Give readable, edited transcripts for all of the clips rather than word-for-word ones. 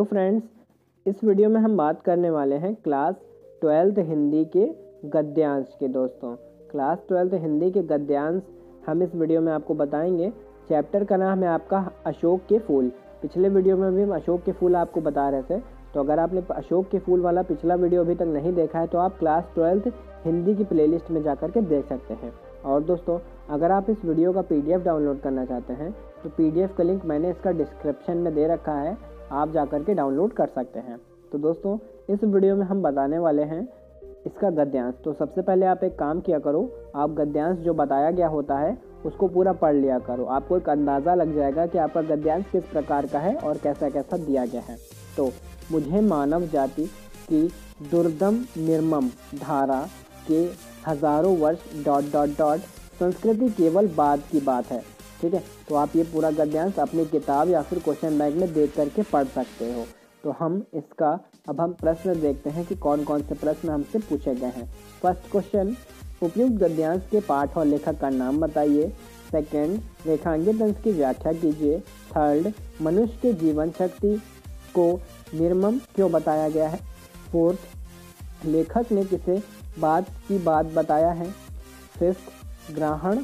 Hello friends, इस video में हम बात करने वाले हैं क्लास 12th हिंदी के गद्यांश के। दोस्तों, क्लास 12th हिंदी के गद्यांश हम इस वीडियो में आपको बताएंगे। चैप्टर का नाम है आपका अशोक के फूल। पिछले वीडियो में भी हम अशोक के फूल आपको बता रहे थे, तो अगर आपने अशोक के फूल वाला पिछला वीडियो अभी तक नहीं देखा है तो आप क्लास 12th हिंदी की प्लेलिस्ट में जाकर के देख सकते हैं। और दोस्तों, अगर आप इस वीडियो का PDF डाउनलोड करना चाहते हैं तो PDF का लिंक मैंने इसका डिस्क्रिप्शन में दे रखा है, आप जाकर के डाउनलोड कर सकते हैं। तो दोस्तों, इस वीडियो में हम बताने वाले हैं इसका गद्यांश। तो सबसे पहले आप एक काम किया करो, आप गद्यांश जो बताया गया होता है उसको पूरा पढ़ लिया करो। आपको एक अंदाज़ा लग जाएगा कि आपका गद्यांश किस प्रकार का है और कैसा कैसा दिया गया है। तो मुझे मानव जाति की दुर्दम निर्मम धारा के हजारों वर्ष ... संस्कृति केवल बाद की बात है। ठीक है, तो आप ये पूरा गद्यांश अपनी किताब या फिर क्वेश्चन बैंक में देख करके पढ़ सकते हो। तो अब हम प्रश्न देखते हैं कि कौन कौन से प्रश्न हमसे पूछे गए हैं। फर्स्ट क्वेश्चन, उपयुक्त गद्यांश के पाठ और लेखक का नाम बताइए। सेकंड, रेखांकित अंश की व्याख्या कीजिए। थर्ड, मनुष्य के जीवन शक्ति को निर्मम क्यों बताया गया है। फोर्थ, लेखक ने किसे बात की बात बताया है। फिफ्थ, ग्रहण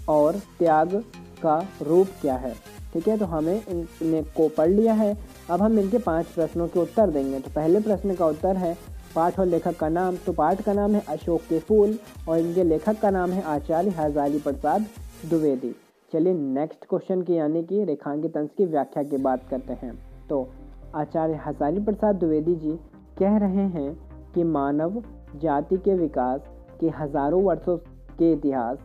और त्याग का रूप क्या है। ठीक है, तो हमें इनने को पढ़ लिया है। अब हम इनके 5 प्रश्नों के उत्तर देंगे। तो पहले प्रश्न का उत्तर है पाठ और लेखक का नाम। तो पाठ का नाम है अशोक के फूल और इनके लेखक का नाम है आचार्य हजारी प्रसाद द्विवेदी। चलिए नेक्स्ट क्वेश्चन की यानी कि रेखांकित अंश की व्याख्या की बात करते हैं। तो आचार्य हजारी प्रसाद द्विवेदी जी कह रहे हैं कि मानव जाति के विकास के हजारों वर्षों के इतिहास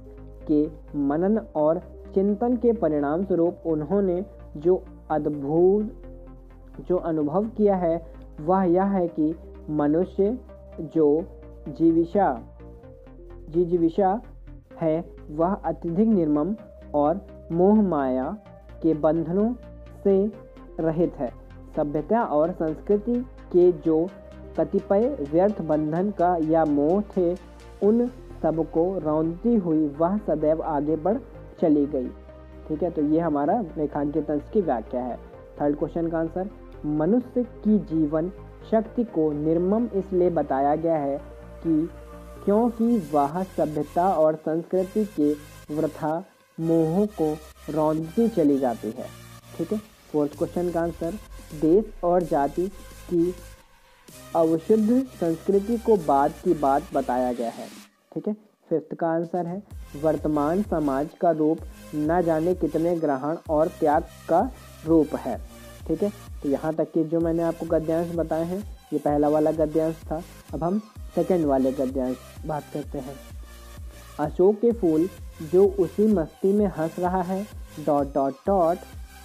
के मनन और चिंतन के परिणाम स्वरूप उन्होंने जो अनुभव किया है वह यह है कि मनुष्य जो जीविशा है वह अत्यधिक निर्मम और मोह माया के बंधनों से रहित है। सभ्यता और संस्कृति के जो कतिपय व्यर्थ बंधन का या मोह थे उन सबको रौंदती हुई वह सदैव आगे बढ़ चली गई। ठीक है, तो ये हमारा रेखांकित अंश की व्याख्या है। थर्ड क्वेश्चन का आंसर, मनुष्य की जीवन शक्ति को निर्मम इसलिए बताया गया है कि क्योंकि वह सभ्यता और संस्कृति के वृथा मोहों को रौंदती चली जाती है। ठीक है। फोर्थ क्वेश्चन का आंसर, देश और जाति की अवशुद्ध संस्कृति को बाद की बात बताया गया है। ठीक है। फिफ्थ का आंसर है वर्तमान समाज का रूप न जाने कितने ग्रहण और त्याग का रूप है। ठीक है, तो यहाँ तक कि जो मैंने आपको गद्यांश बताए हैं ये पहला वाला गद्यांश था। अब हम सेकंड वाले गद्यांश बात करते हैं। अशोक के फूल जो उसी मस्ती में हंस रहा है ...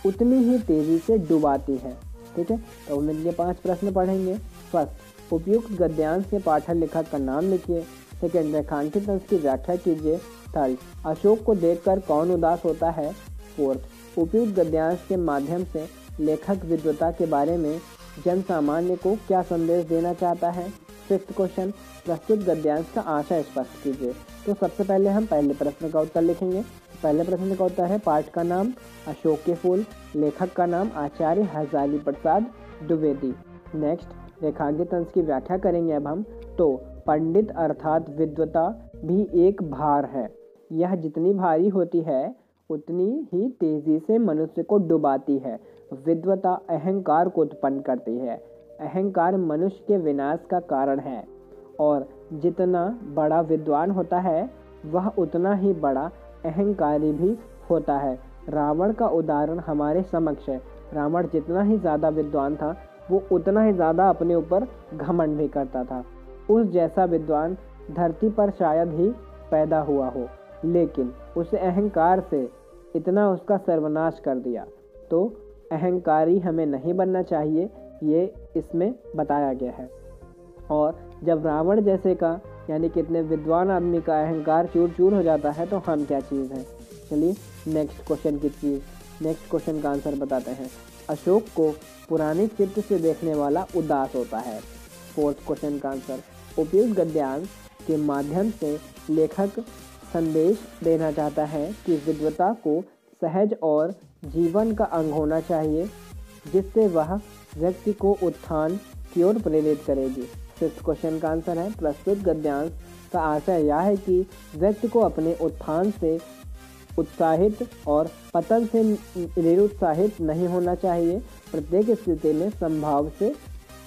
उतनी ही तेजी से डुबाती है। ठीक है, तो हम इनके 5 प्रश्न पढ़ेंगे। फर्स्ट, उपयुक्त गद्यांश के पाठक लेखक का नाम लिखिए। सेकंड, रेखांकित अंश की व्याख्या कीजिए। थर्ड, अशोक को देखकर कौन उदास होता है। फोर्थ, उपयुक्त गद्यांश के माध्यम से लेखक विद्वता के बारे में जन सामान्य को क्या संदेश देना चाहता है। फिफ्थ क्वेश्चन, प्रस्तुत गद्यांश का आशय स्पष्ट कीजिए। तो सबसे पहले हम पहले प्रश्न का उत्तर लिखेंगे। पहले प्रश्न का उत्तर है पाठ का नाम अशोक के फूल, लेखक का नाम आचार्य हजारी प्रसाद द्विवेदी। नेक्स्ट, रेखांकित अंश की व्याख्या करेंगे अब हम। तो पंडित अर्थात विद्वता भी एक भार है, यह जितनी भारी होती है उतनी ही तेजी से मनुष्य को डुबाती है। विद्वता अहंकार को उत्पन्न करती है, अहंकार मनुष्य के विनाश का कारण है और जितना बड़ा विद्वान होता है वह उतना ही बड़ा अहंकारी भी होता है। रावण का उदाहरण हमारे समक्ष है। रावण जितना ही ज़्यादा विद्वान था वो उतना ही ज़्यादा अपने ऊपर घमंड भी करता था। उस जैसा विद्वान धरती पर शायद ही पैदा हुआ हो, लेकिन उसे अहंकार से इतना उसका सर्वनाश कर दिया। तो अहंकारी हमें नहीं बनना चाहिए, ये इसमें बताया गया है। और जब रावण जैसे का यानी कितने विद्वान आदमी का अहंकार चूर चूर हो जाता है तो हम क्या चीज़ हैं। चलिए नेक्स्ट क्वेश्चन का आंसर बताते हैं। अशोक को पुरानी चित्र से देखने वाला उदास होता है। फोर्थ क्वेश्चन का आंसर, उपयुक्त गद्यांश के माध्यम से लेखक संदेश देना चाहता है कि विद्वता को सहज और जीवन का अंग होना चाहिए, जिससे वह व्यक्ति को उत्थान की ओर प्रेरित करेगी। 6th क्वेश्चन का आंसर है प्रस्तुत गद्यांश का आशय यह है कि व्यक्ति को अपने उत्थान से उत्साहित और पतन से निरुत्साहित नहीं होना चाहिए, प्रत्येक स्थिति में संभाव से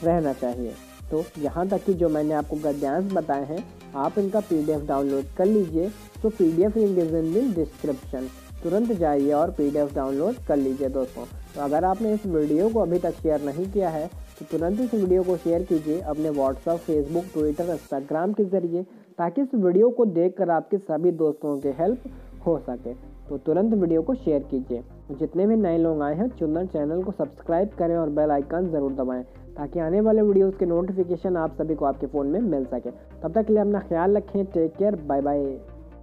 रहना चाहिए। तो यहाँ तक कि जो मैंने आपको गद्यांश बताए हैं आप इनका PDF डाउनलोड कर लीजिए। तो PDF link is in description, तुरंत जाइए और PDF डाउनलोड कर लीजिए दोस्तों। तो अगर आपने इस वीडियो को अभी तक शेयर नहीं किया है तो तुरंत इस वीडियो को शेयर कीजिए अपने WhatsApp, Facebook, Twitter, Instagram के ज़रिए, ताकि इस वीडियो को देखकर आपके सभी दोस्तों के हेल्प हो सके। तो तुरंत वीडियो को शेयर कीजिए। जितने भी नए लोग आए हैं चुनर चैनल को सब्सक्राइब करें और बेल आइकन ज़रूर दबाएं, ताकि आने वाले वीडियोस के नोटिफिकेशन आप सभी को आपके फ़ोन में मिल सके। तब तक के लिए अपना ख्याल रखें। Take care, bye bye.